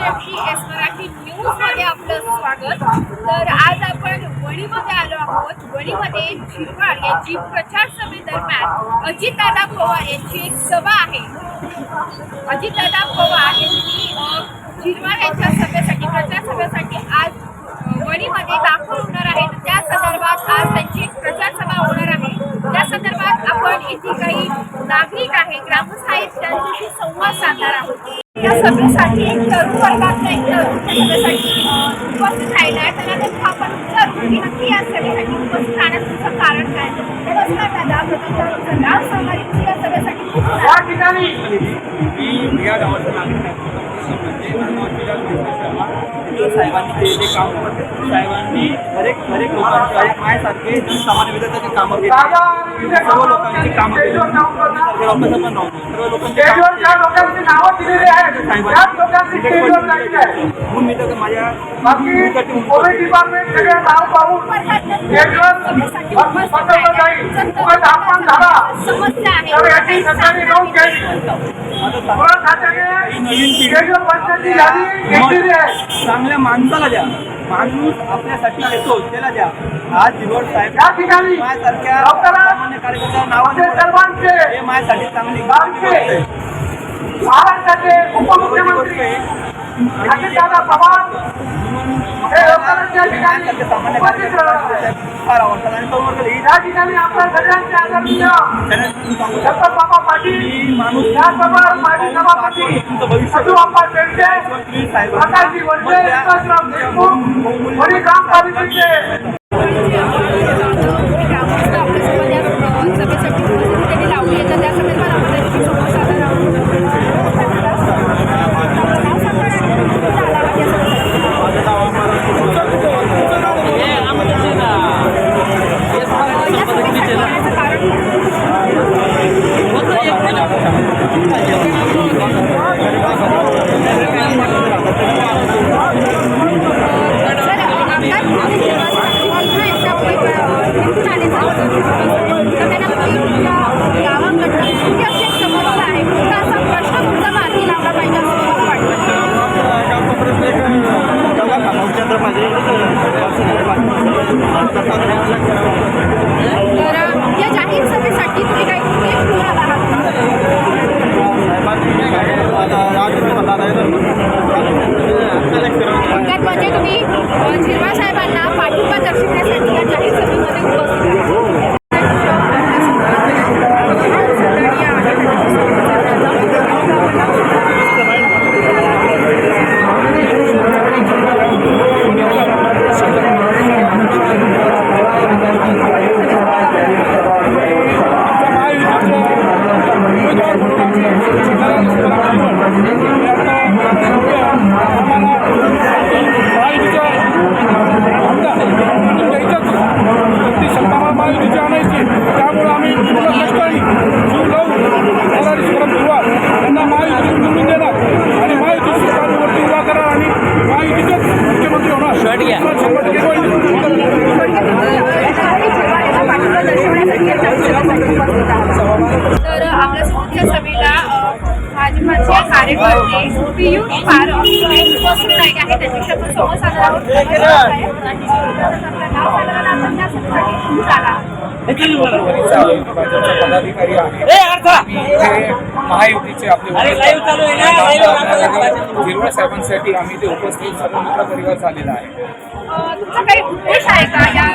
S Marathi news मध्ये आपलं स्वागत। तर आज आपण वणीमध्ये आलो आहोत। वणीमध्ये झिरवाळ यांची प्रचार सभेदरम्यान अजितदादा पवार यांची एक सभा आहे। अजितदादा पवार यांनी झिरवाळ यांच्या सभेसाठी प्रचार सभेसाठी आज वणीमध्ये दाखल होणार आहेत। त्या संदर्भात आज त्यांची एक प्रचार सभा होणार आहे। त्या संदर्भात आपण इथे काही नागरिक आहे, ग्रामस्थ आहेत, त्यांच्याशी संवाद साधणार आहोत। या सभेसाठी एक तरुण वर्गातला एक तरुण सभेसाठी उपस्थित राहिला आहे। त्यांना आपण विचारू की नक्की या सभेसाठी उपस्थित राहण्याचं कारण काय। नमस्कार दादा, तुमचं नाव सांगा, तुम्ही या सभेसाठी खूप या ठिकाणी मी या गावाचं नागरिक आहे। साहेबांनी केलेले काम, साहेबांनी हरेक लोकांचे, हरेक माझ्यासारखे सामान्य विद्यार्थ्याचे कामं केली, सर्व लोकांची कामं केली, सर्व लोकांची नावं दिलेली आहेत। म्हणून मी तर माझ्या चांगल्या माणसाला द्या, माणूस आपल्यासाठी येतो त्याला द्या। आज झिरवाळ साहेब माझ्यासारख्या सामान्य कार्यकर्त्यांना नावाने हे माझ्यासाठी चांगली महाराष्ट्राचे उपमुख्यमंत्री अजितदादा पवार हे लोकांच्या ठिकाणी सामान्य कार्यकर्ते फार आवडतात आणि या ठिकाणी आपल्या सगळ्यांचे आदरणीय डॉक्टर बाबा पाटील माणूस यासमोर माजी सभापती सदुआप्पा शेळके, प्रकाशजी वंडे, विकासराव देशमुख, वणी ग्रामपालिकेचे म्हणजे तुम्ही झिरवाळ साहेबांना पाठिंबा दर्शवण्यासाठी या जाहीर सभेमध्ये उपस्थित तर आपल्यासोबत या सभेला भाजपाचे कार्यकर्ते पियुष पारख उपस्थित राहिले आहेत। त्यांच्याशी आपण संवाद साधणार आहोत। पदाधिकारी आहे, महायुतीचे आपले झिरवाळ साहेबांसाठी आम्ही ते उपस्थित सर्व मित्र परिवार झालेला आहे। तुमचा काही उद्देश आहे का या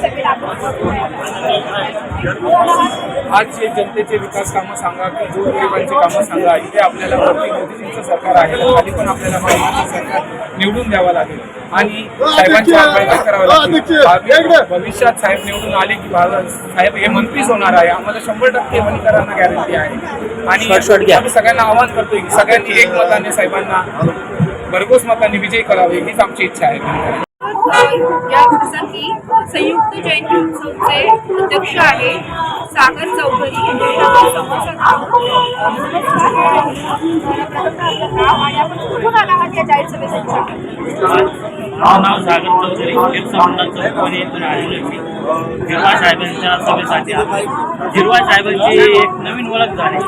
सभेला? आज जे जनतेचे विकास कामं सांगा की गोरगरिबांची कामं सांगा, इथे आपल्याला वरती मोदीजींचं सरकार आहे, खाली पण आपल्याला महायुतीचं सरकार निवडून द्यावं लागेल आणि साहेबांच्या बैठक करावं लागेल। भविष्यात साहेब निवडून आले की साहेब हे मंत्रीच होणार आहे, आम्हाला 100% वणीकरांना गॅरंटी आहे। आणि आम्ही सगळ्यांना आवाहन करतोय की सगळ्यांनी एक मताने साहेबांना भरघोस मताने विजयी करावे, हीच आमची इच्छा आहे। या प्रसंगी संयुक्त जयंती उत्सवचे अध्यक्ष आहे सागर चौधरी यांच्याशी संवाद साधणार आहोत। आणि आपण कुठून आला आहात या जाहीर सभेसाठी? माझं नाव सागर चौधरी, एक समजा चौकणी येथून आलेलो मी झिरवा साहेबांच्या सभेसाठी आलो. झिरवा साहेबांची एक नवीन ओळख झाली.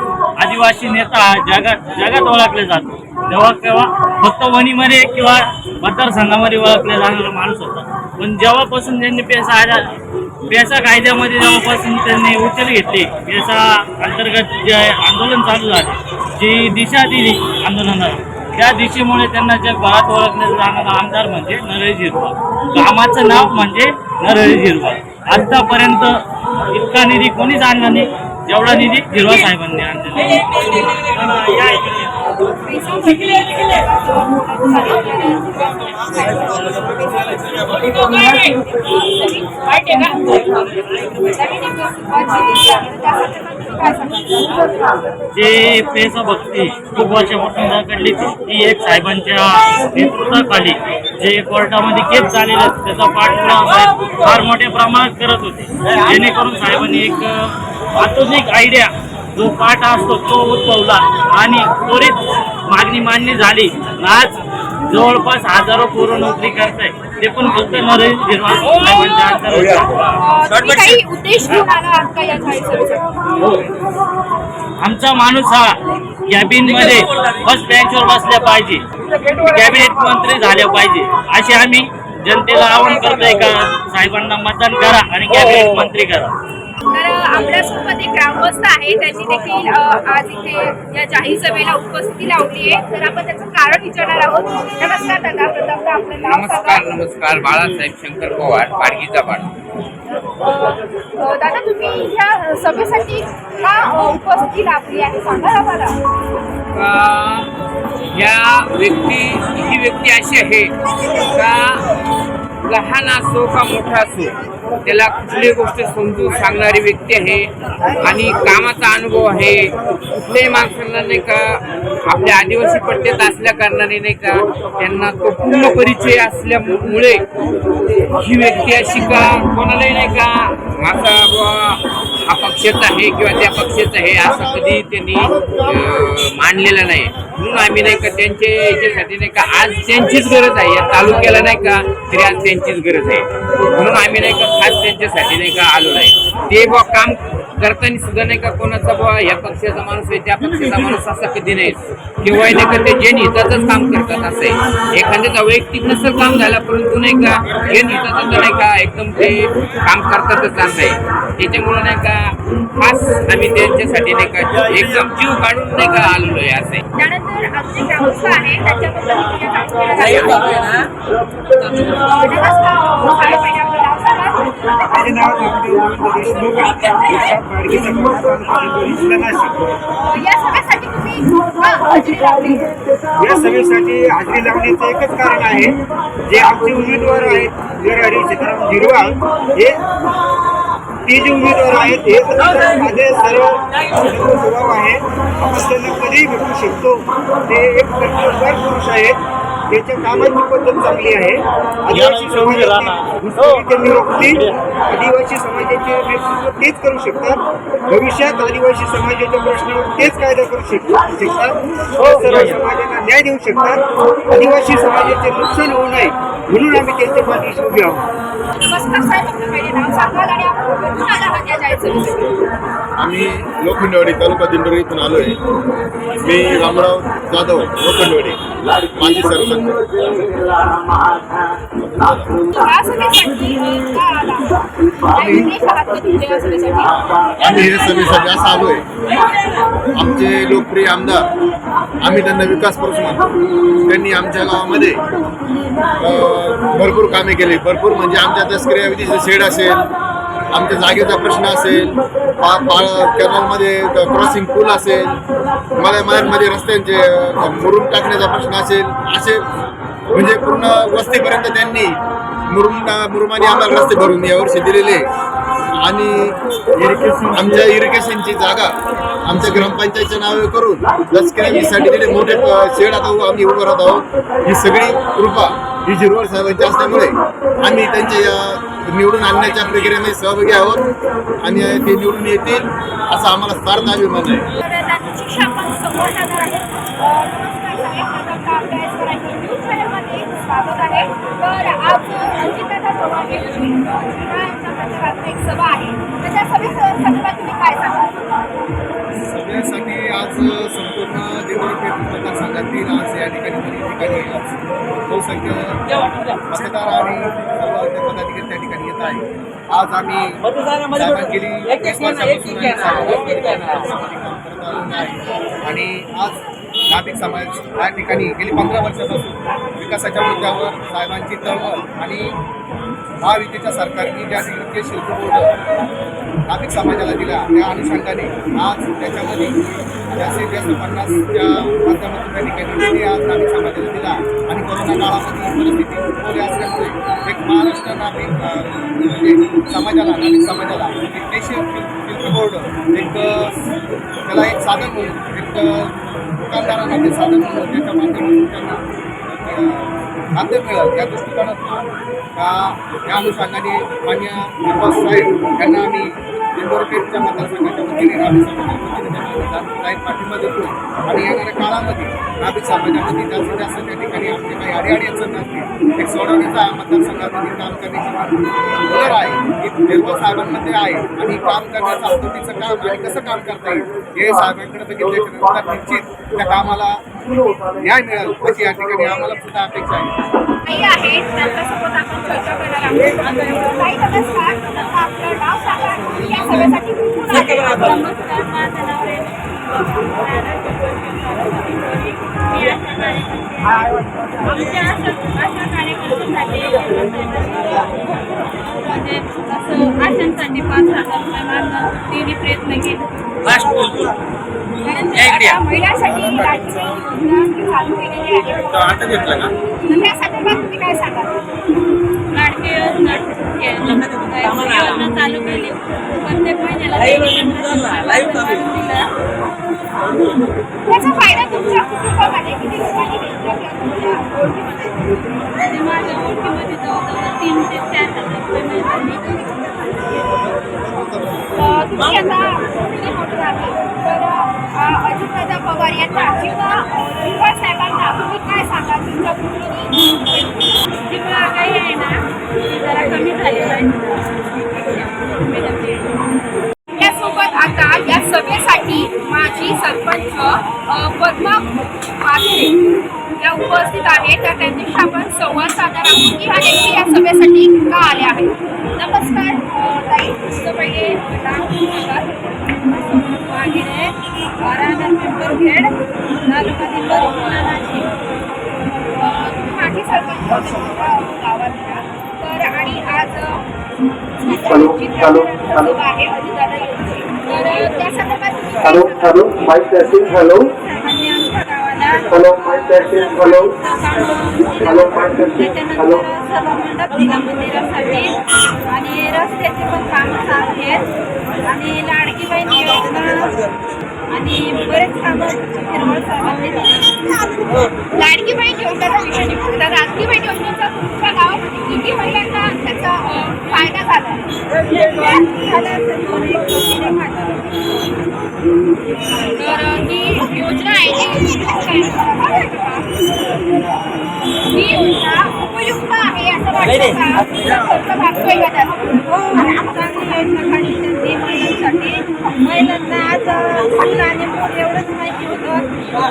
आदिवासी नेता जगात ओळखले जातो. तेव्हा केव्हा फक्त वणीमध्ये किंवा मतदारसंघामध्ये ओळखले जाणारा माणूस होता. पण जेव्हापासून त्यांनी पेसा कायद्यामध्ये जेव्हापासून त्यांनी उचल घेतली, पेसा अंतर्गत जे आंदोलन चालू झाले, जी दिशा दिली आंदोलनाला, त्या दिशेमुळे त्यांना जगभरात ओळखले जाणारा आमदार म्हणजे नरहरी झिरवा. कामाचं नाव म्हणजे नरहरी झिरवा. आतापर्यंत इतका निधी कोणीच आणला नाही जेवढा निधी झिरवा साहेबांनी आणलेला. जे पेसा भक्ती खूप वर्षापासून कडली ती एक साहेबांच्या नेतृत्वाखाली जे कोर्टामध्ये केस झालेले त्याचा पाठपुरावा साहेब फार मोठ्या प्रमाणात करत होते. जेणेकरून साहेबांनी एक आधुनिक आयडिया जो पाठ असतो तो उद्भवला आणि त्वरित मागणी मान्य झाली. आज जवळपास हजारो पूर्व नोकरी करताय, ते पण फक्त नरहरी झिरवा साहेबांच्या अंतर्गत. तुम्ही काही उद्देश घेऊन आला आहात का या जाहीर आमचा माणूस हा कॅबिन मध्ये फर्स्ट बेंचवर बसल्या पाहिजे, कॅबिनेट मंत्री झाले पाहिजे, असे आम्ही जनतेला आवाहन करतोय का साहेबांना मतदान करा आणि कॅबिनेट मंत्री करा. तर आपल्यासोबत एक ग्रामस्थ आहे, त्यांनी देखील आज इथे या जाहीर सभेला उपस्थिती लावली आहे. तर आपण त्याचं कारण विचारणार आहोत. नमस्कार दादा, प्रथमतः आपलं नाव सांगा. नमस्कार. बाळासाहेब शंकर पवार, पाडगीचा पाड. दादा, तुम्ही या सभेसाठी का उपस्थिती लावली आहे सांगा आम्हाला. ही व्यक्ती अशी आहे का लहान असो का मोठा असो त्याला कुठली गोष्ट समजून सांगणारी व्यक्ती आहे आणि कामाचा अनुभव आहे. कुठल्याही माणसांना नाही का आपल्या आदिवासी पट्ट्यात असल्या कारणाने नाही का त्यांना तो पूर्ण परिचय असल्यामुळे ही व्यक्ती अशी का कोणालाही नाही का माझा हा पक्षाचा आहे किंवा त्या पक्षाचा आहे असं कधी त्यांनी मांडलेलं नाही. म्हणून आम्ही नाही का त्यांच्या याच्यासाठी नाही का आज त्यांचीच गरज आहे, या तालुक्याला नाही का तरी आज त्यांचीच गरज आहे. म्हणून आम्ही नाही का खास त्यांच्यासाठी नाही का आलो नाही. ते बुवा काम करताना सुद्धा नाही का कोणाचा बुवा या पक्षाचा माणूस आहे त्या पक्षाचा माणूस असा कधी नाही. केव्हा नाही का ते जन हिताचंच काम करतात असं आहे. एखाद्याचा वैयक्तिक नसं काम झाला परंतु नाही का जन हिताचं नाही का एकदम ते काम करतातच असं आहे. त्याच्यामुळे नाही का खास आम्ही त्यांच्यासाठी नाही का एकदम जीव काढून नाही का आलेलो आहे असं आहे. त्यानंतर आमचे ग्रामस्थ आहे त्याच्याबद्दल या सगळ्यासाठी तुम्ही या सभेसाठी हाजरी लावण्याचं एकच कारण आहे, जे आमचे उमेदवार आहेत नरहरी सीताराम झिरवा हे ते जे उमेदवार आहेत हे माझे सर्व स्वभाव आहे. आपण त्यांना कधीही भेटू शकतो. ते एक कर्तव्यवान पुरुष आहेत. त्याच्या कामाची पद्धत चांगली आहे. आदिवासी समाजाची त्यांनी रोखली. आदिवासी समाजाचे नेतृत्व तेच करू शकतात. भविष्यात आदिवासी समाजाच्या प्रश्नावर तेच कायदा करू शकतात. सर्व समाजाला न्याय देऊ शकतात. आदिवासी समाजाचे नुकसान होऊ नये म्हणून आम्ही त्यांच्या पाठीशी उभे आहोत. नमस्कार साहेब, आपलं पहिले नाव सांगाल आणि आपण कुठून आला आहात या जाहीर सभेसाठी. आम्ही लोखंडवाडी तालुका दिंडोरी इथून आलो आहे. मी रामराव जाधव लोखंडवाडी, माजी सरपंच. या सभेसाठी का आला? काही उद्देश आहात का तुमच्या या सभेसाठी? आम्ही या सभेसाठी असं आलो आहे, आमचे लोकप्रिय आमदार आम्ही त्यांना विकास पुरुष म्हणतो. त्यांनी आमच्या गावामध्ये भरपूर कामे केली. भरपूर म्हणजे आमच्या तस्करी विधीचं शेड असेल, आमच्या जागेचा प्रश्न असेल, कॅनलमध्ये क्रॉसिंग पूल असेल, मळ्यांमध्ये रस्त्यांचे मुरुम टाकण्याचा प्रश्न असेल, असे म्हणजे पूर्ण वस्तीपर्यंत त्यांनी मुरुमाने आम्हाला रस्ते भरून यावर्षी दिलेले. आणि आमच्या इरिगेशनची जागा आमच्या ग्रामपंचायतच्या नावे करून तस्करीसाठी दिले मोठे शेड आता आम्ही उभं राहत आहोत. ही सगळी कृपा ही झिरवा साहेबांची असल्यामुळे आम्ही त्यांच्या या निवडून आणण्याच्या प्रक्रियेमध्ये सहभागी आहोत आणि ते निवडून येतील असा आम्हाला सार्थ अभिमान आहे. आपल्या एसआरआयच्या न्यूज चॅनलमध्ये स्वागत आहे. तर आज अजितदादा पवार यांची जिल्ह्याच्या प्रचारार्थ एक सभा आहे. तर त्या संदर्भात तुम्ही काय सांगाल? सगळ्यासाठी आज संपूर्ण दिंडोरी मतदारसंघातील आज या ठिकाणी आज बहुसंख्य मतदार आणि सर्व पदाधिकारी त्या ठिकाणी येत आहे. आज आम्ही साहेबांनी गेली 20 वर्षापासून आणि आज नाभिक समाज या ठिकाणी गेली 15 वर्षापासून विकासाच्या मुद्द्यावर साहेबांची तळमळ आणि महायुतीच्या सरकारने ज्या ठिकाणी शिल्प बोर्ड नाभिक समाजाला दिला त्या अनुषंगाने आज त्याच्यामध्ये जास्तीत जास्त 50च्या माध्यमातून त्या ठिकाणी निधी आज नाभिक समाजाला दिला आणि कोरोना काळामध्ये परिस्थिती उद्भवली असल्यामुळे एक महाराष्ट्र नाभिक समाजाला नाभिक समाजाला एक देशीय शिल्प बोर्ड एक त्याला एक साधन म्हणून एक दुकानदारांना ते साधन म्हणून त्याच्या माध्यमातून त्यांना माध्यम मिळेल या दृष्टिकोनातून या अनुषंगाने मान्य निर्वास साहेब यांना आम्ही इंदोर पेठच्या मतदारसंघाच्या वतीने नाभिक समाजाच्या पाठिंबा देतो आणि येणाऱ्या काळामध्ये नाभिक समाजामध्ये जास्तीत जास्त त्या ठिकाणी आमचे काही अडीअडी अडचण असतील एक सोडवण्याचा मतदारसंघामध्ये काम करण्याची हुनर आहे ही निर्वास साहेबांमध्ये आहे आणि काम करण्याचं आकृतीचं काम आणि कसं काम करता येईल हे साहेबांकडे बघितल्यानंतर निश्चित त्या कामाला न्याय मिळेल अशी या ठिकाणी आम्हाला सुद्धा अपेक्षा आहे. काही आहे त्यांच्यासोबत आपण चर्चा करणार आहोत. काही नमस्कार. आपलं नाव सांगा. या सभेसाठी कुठून आले? नमस्कार, माझं नाव रेणू. आमच्या अशा कार्यकर्त्यांसाठी म्हणजे असं आशांसाठी 5,000 रुपये मागणं तिने प्रयत्न केले. आता महिलांसाठी लाडकी बहीण योजना चालू केलेली आहे. तर त्या संदर्भात तुम्ही काय सांगाल? लाडकी योजना चालू केली. प्रत्येक महिन्याला त्याचा फायदा तुमच्या कुटुंबामध्ये किती लोकांनी घेतला किंवा तुमच्या ओळखीमध्ये? माझ्या ओळखीमध्ये जवळजवळ 3 ते 4,000 रुपये मिळतात. तुम्ही आता किती मोठे झाले तर अजितदादा पवार यांना किंवा निर्वास साहेबांना तुम्ही काय सांगाल? तुमच्या मुलीने जी महागाई आहे ना ती जरा कमी झाली पाहिजे. यासोबत आता या सभेसाठी माजी सरपंच पद्मा पात्रे या उपस्थित आहेत. तर त्यांच्याशी आपण संवाद साधणार आहोत की हा नेमकी या सभेसाठी का आले आहेत. नमस्कार ताई. तुमचं पहिले नाव सांगा. मागे 12,000 पिंपरखेड तालुका दिंडोरी जिल्हा नाशिक. तुम्ही माजी सरपंच गावातल्या तर आणि आज सभा आहे अजितदादा यांची. तर त्या संदर्भात तुम्ही काय सांगाल? सामान्य आमच्या गावाला त्याच्यानंतर सभामंडप दिला मंदिरासाठी आणि रस्त्याचे पण कामं चालू आहेत आणि लाडकी बहीण योजना आणि बरेच कामं हिरवळ साहेबांनी दिली. लाडकी बहीण योजनेचा विषय निघतो. तर लाडकी बहीण योजनेचा तुमच्या गावामध्ये किती महिलांना त्याचा फायदा झाला? झालं असेल 1,000. तर ही योजना आहे ही योजना उपयुक्त आहे असं वाटतं का? भागतोय का त्यात? चांगली योजना काढली त्यांनी महिलांसाठी. महिलांना आज फुल आणि मूल एवढंच माहिती होतं.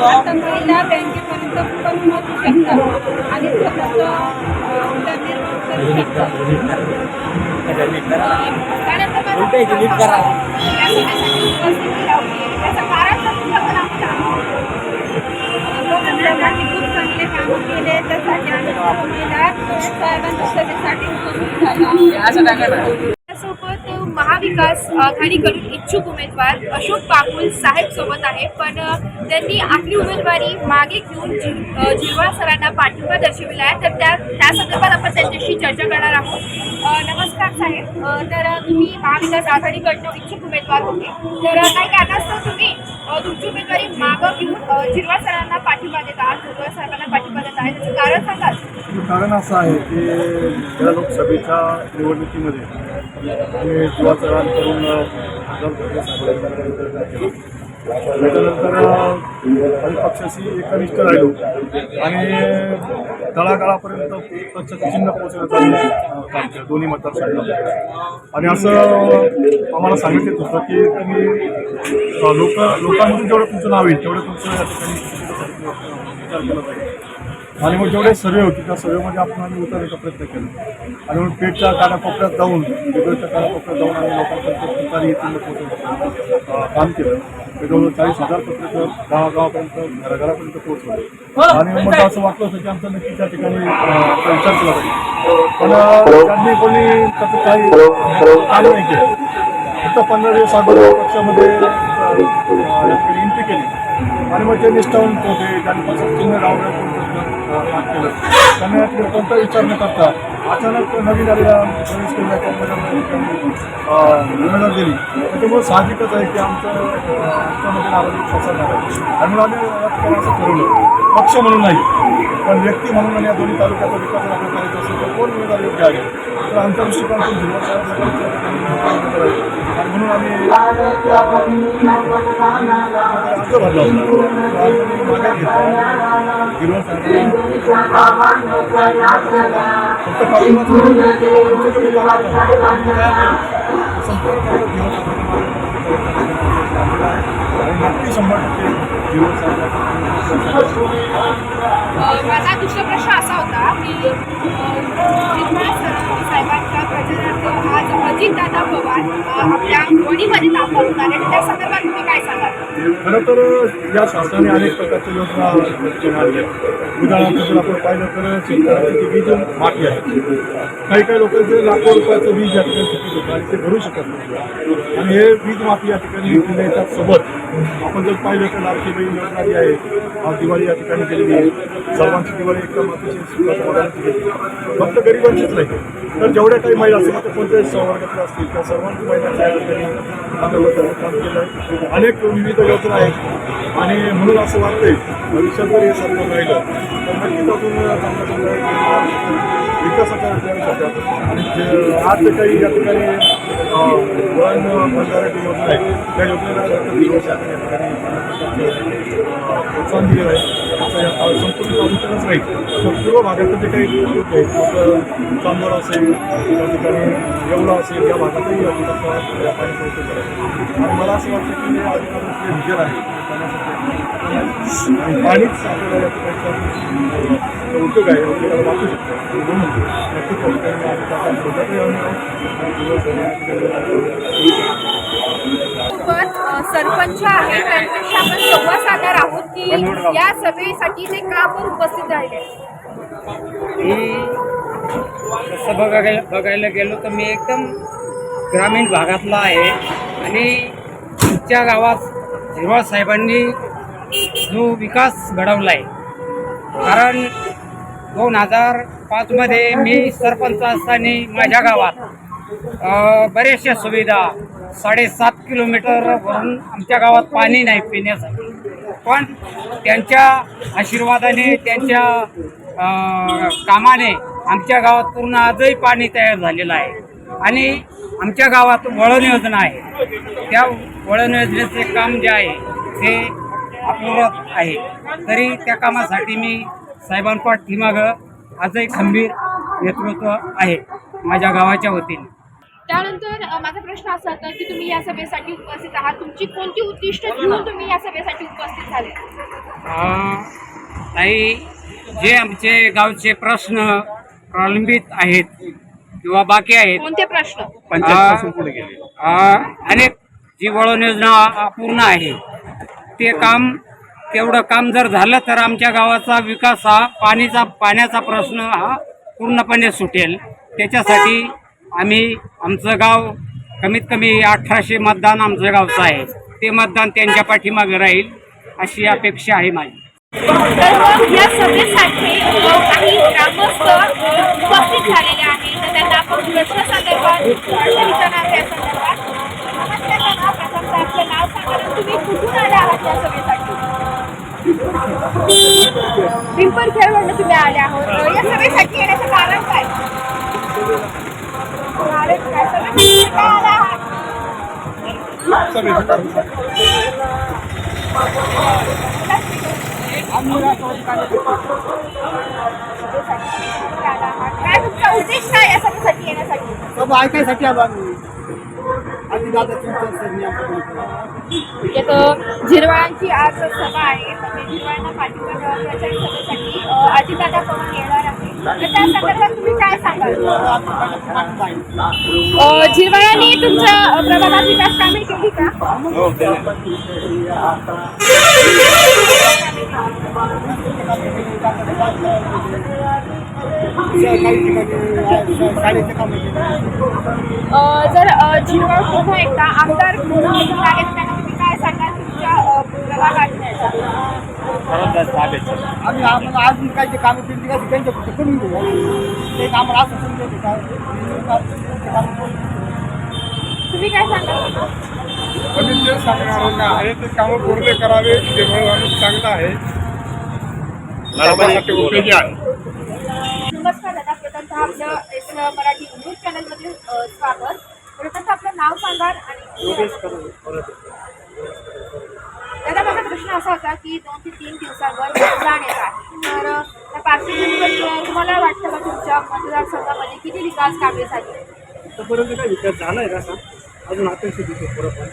आता महिला बँकेपर्यंत पण पोहोचू शकतात आणि स्वतःचं उदरनिर्वाह करू शकतात. त्यानंतर मला या सगळ्यासाठी उपस्थिती लावली त्याचं कारण तर तुमच्याकडे आहे. लोकांसाठी खूप चांगले कामं केले त्यासाठी आम्ही सर्व महिला साहेबांच्या सभेसाठी उपस्थित झालो. त्यासोबत महाविकास आघाडीकडून इच्छुक उमेदवार अशोक बाकुल साहेब सोबत आहे. पण त्यांनी आपली उमेदवारी मागे घेऊन जिरवाळ सरांना पाठिंबा दर्शविला आहे. तर त्या संदर्भात आपण त्यांच्याशी चर्चा करणार आहोत. नमस्कार साहेब. तर तुम्ही महाविकास आघाडीकडनं इच्छुक उमेदवार होते. तर काही कारणास्तव तुम्ही तुमची उमेदवारी मागं घेऊन जिरवाळ सरांना पाठिंबा देत आहात, जिरवाळ साहेबांना पाठिंबा देत आहे. त्याचं कारण सांगाल? कारण असं आहे की या लोकसभेच्या निवडणुकीमध्ये आम्ही जीवाचं रान करून त्याच्यानंतर आणि पक्षाशी एकनिष्ठ राहिलो आणि तळागाळापर्यंत पक्षाचं चिन्ह पोहोचवण्याचं आम्ही काम केलं दोन्ही मतदारसंघात. आणि असं आम्हाला सांगितलं होतं की तुम्ही लोकांमधून जेवढं तुमचं नाव येईल तेवढं तुमचं या ठिकाणी विचार केला पाहिजे. आणि मग जेवढे सर्वे होते त्या सर्वेमध्ये आपण आम्ही उतरण्याचा प्रयत्न केला आणि मग पेठच्या कानाकोपऱ्यात जाऊन वेगवेगळ्या कानाकोपऱ्यात जाऊन आम्ही लोकांपर्यंत तुतारी येथून पोहोचवण्याचं काम केलं. जवळजवळ 40,000 पत्रकं गावागावापर्यंत घराघरापर्यंत पोहोचवलं. आणि मग असं वाटलं होतं की आमचा नक्की त्या ठिकाणी विचार केला पाहिजे, पण त्यांनी कोणी त्याचं काही काम नाही केलं. फक्त 15 दिवस अगोदर पक्षामध्ये एंट्री केली आणि मग ते निष्ठावंत होते, त्यांनी पक्षाचं चिन्ह लावलं केलं. त्यांनी याकडे कोणता विचार न करता अचानक नवीन आलेला प्रवेश केला उमेदवार दिली. त्याच्यामुळे साहजिकच आहे की आमच्यामध्ये नाराजी पसरणार आहे. आणि म्हणून आम्ही या ठिकाणी असं ठरवलं, पक्ष म्हणून नाही पण व्यक्ती म्हणून आणि या दोन्ही तालुक्याचा विकास जर आपल्याला करायचा असेल तर कोण उमेदवार योग्य आहे. तर आमच्या दृष्टिकोनातून आणि म्हणून आम्ही अर्ज भरला होता. गिरवा फक्त नक्की 100% माझा दुसरा प्रश्न असा होता की जिल्हा साहेबांच्या प्रचारार्थ आज अजितदादा पवार आपल्या वणीमध्ये दाखल होणार आहे, त्या संदर्भात तुम्ही काय सांगाल? खरं तर या शासनाने अनेक प्रकारच्या योजना केल्या. उदाहरणार्थ जर आपण पाहिलं तर शेतकऱ्यांची ती वीज माफी आहे. काही लोकांचे लाखो रुपयाचं वीज या ठिकाणी चुकीत होतं आणि ते भरू शकत नाही. आणि हे वीज माफी या ठिकाणी दिल्या त्याचसोबत आपण जर पाहिलं तर लाडकी बहीण योजना जी आहे आज दिवाळी या ठिकाणी केलेली आहे. सर्वांची दिवाळी एकदम अतिशय सुखासमाधानाची केली. फक्त गरिबांचीच नाही तर जेवढ्या काही महिला असतील तर कोणत्याही संवर्गातल्या असतील त्या सर्वांची महिलांच्या या ठिकाणी काम केलं आहे. अनेक विविध योजना आहेत आणि म्हणून असं वाटतंय भविष्यात जर हे सरकार राहिलं तर नक्कीच अजून चांगल्या विकासाच्या योजना आणि आज जे काही या ठिकाणी वळण बंधाऱ्याची योजना आहे त्या योजनेला प्रोत्साहन दिलेलं आहे. त्याचा संपूर्ण तालुक्यालाच राहील तर पूर्व भागातलं जे काही लोक आहेत मग चांदोर असेल त्या ठिकाणी येवला असेल या भागातही या पाणी पोहोचत आहे. आणि मला असं वाटतं की हे अधिकाऱ्यांचे विजन आहे आणि पाणीच आपल्याला या ठिकाणचा उपयोग आहे आपल्याला वापरू शकतो. म्हणून नक्कीच या सोबत सरपंच आहे त्यांच्याशी आपण संवाद साधणार आहोत की या सभेसाठी ते का पण उपस्थित राहिले. तसं बघायला गेलो तर मी एकदम ग्रामीण भागातला आहे आणि आमच्या गावात झिरवाळ साहेबांनी जो विकास घडवला आहे, कारण 2005मध्ये मी सरपंच असताना माझ्या गावात बऱ्याचशा सुविधा 7.5 किलोमीटरवरून आमच्या गावात पाणी नाही पिण्यासाठी, पण त्यांच्या आशीर्वादाने त्यांच्या कामाने आमच्या गावात पूर्ण आजही पाणी तयार झालेलं आहे. आणि आमच्या गावात वळण योजना आहे, त्या वळण योजनेचे काम जे आहे ते अपूर्ण आहे. तरी त्या कामासाठी मी साहेबांपाठीमागं आजही खंबीर नेतृत्व आहे माझ्या गावाच्या वतीने. त्यानंतर माझा प्रश्न असा होता की तुम्ही या सभेसाठी उपस्थित आहात, तुमची कोणती उद्दिष्ट घेऊन तुम्ही या सभेसाठी उपस्थित झाले? ताई, जे आमचे गावचे प्रश्न प्रलंबित आहेत किंवा बाकी आहेत, कोणते प्रश्न? अनेक जी वळण योजना अपूर्ण आहे ते काम, तेवढं काम जर झालं तर आमच्या गावाचा विकास हा पाण्याचा प्रश्न हा पूर्णपणे सुटेल. त्याच्यासाठी आमचं गाव कमीत कमी 1800 मतदान आमचं गावचं आहे, ते मतदान त्यांच्या पाठीमागे राहील अशी अपेक्षा आहे माझी. तर मग या सभेसाठी काही ग्रामस्थ उपस्थित झालेले आहेत, तर त्यांना आपण प्रश्न संदर्भात विचारणार या संदर्भात. प्रथमतः आपलं नाव सांगा, तुम्ही कुठून आले आहात या सभेसाठी? पिंपळखेडवरून तुम्ही आले आहोत. या सभेसाठी येण्याचं कारण काय? सभेसाठी का आले आहात? काय तुमचा उद्देश काय या सभेसाठी येण्यासाठी? सब ऐकायसाठी आलो आम्ही आधी दादाची चर्चा म्हणजे झिरवाळांची आज सभा आहे तर ते झिरवाळांना पाठिंबा प्रचार सभेसाठी अजितदादा पवार येणार आहे तर त्या संदर्भात तुम्ही काय सांगाल? झिरवाळांनी तुमच्या प्रभागात विकास कामे केली का? शाळेचे काम जर झिरवाळ पुन्हा एकदा आमदार म्हणून निवडून आले तर त्यांना तुम्ही काय सांगाल तुमच्या प्रभागात? आम्ही आम्हाला आज काही जे कामं केली का त्यांच्या पुढे करून घेऊ ते आम्हाला असं समजलं तुम्ही काय सांगाल? आम्ही ते सांगणार आहे ते कामं पूर्ण करावे जेव्हा आम्ही चांगलं आहे सर्वांसाठी उपयोगी आहे. नमस्कार दादा, प्रथमतः आपलं एस मराठी न्यूज चॅनलमध्ये स्वागत. प्रथमतः आपलं नाव सांगाल आणि दादा माझा प्रश्न असा होता की 2 ते 3 दिवसांवर मतदान येत आहे तर त्या पार्श्वभूमीवर तुम्हाला वाटतं का तुमच्या मतदारसंघामध्ये किती विकास कामे झाली? आतापर्यंत काय विकास झाला आहे का अजून अपेक्षित होते थोडंफार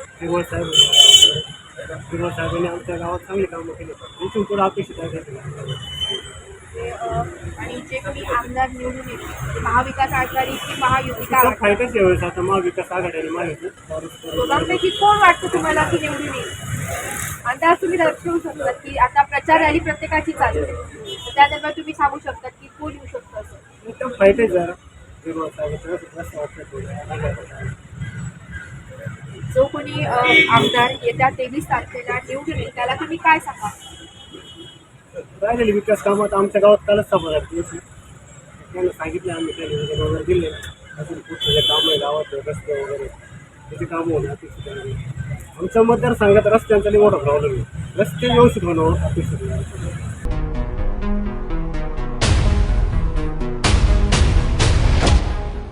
शिरवळ साहेबांनी आमच्या गावात चांगली कामं केली इथून थोडं अपेक्षित आहे. आणि जे कोणी आमदार निवडून येतील महाविकास आघाडी की महायुती का त्याचा फायदाच यावेळेस आता महाविकास आघाडी आणि महायुती दोघांपैकी कोण वाटतं तुम्हाला की निवडून येईल? अंदाज तुम्ही दर्शवू शकता की आता प्रचार रॅली प्रत्येकाची चालू आहे तर त्या दरम्यान तुम्ही सांगू शकता की कोण येऊ शकतं असं? एकदम फायदाच जरा शिरवळ साहेबांचं जास्त वाटतं. जो कोणी आमदार येत्या 23 तारखेला निवडून येईल त्याला तुम्ही काय सांगा? राहिलेली विकास कामात आमच्या गावात कालच सभा झाली त्यांना सांगितलं आम्ही काही निवेदन वगैरे दिले अजून पुढचे जे कामं आहे गावात रस्ते वगैरे त्याची कामं होणं अपेक्षित आहे. आमच्या मतदारसंघात रस्त्यांचा लई मोठा प्रॉब्लेम आहे रस्ते व्यवस्थित होणं अपेक्षित आहे.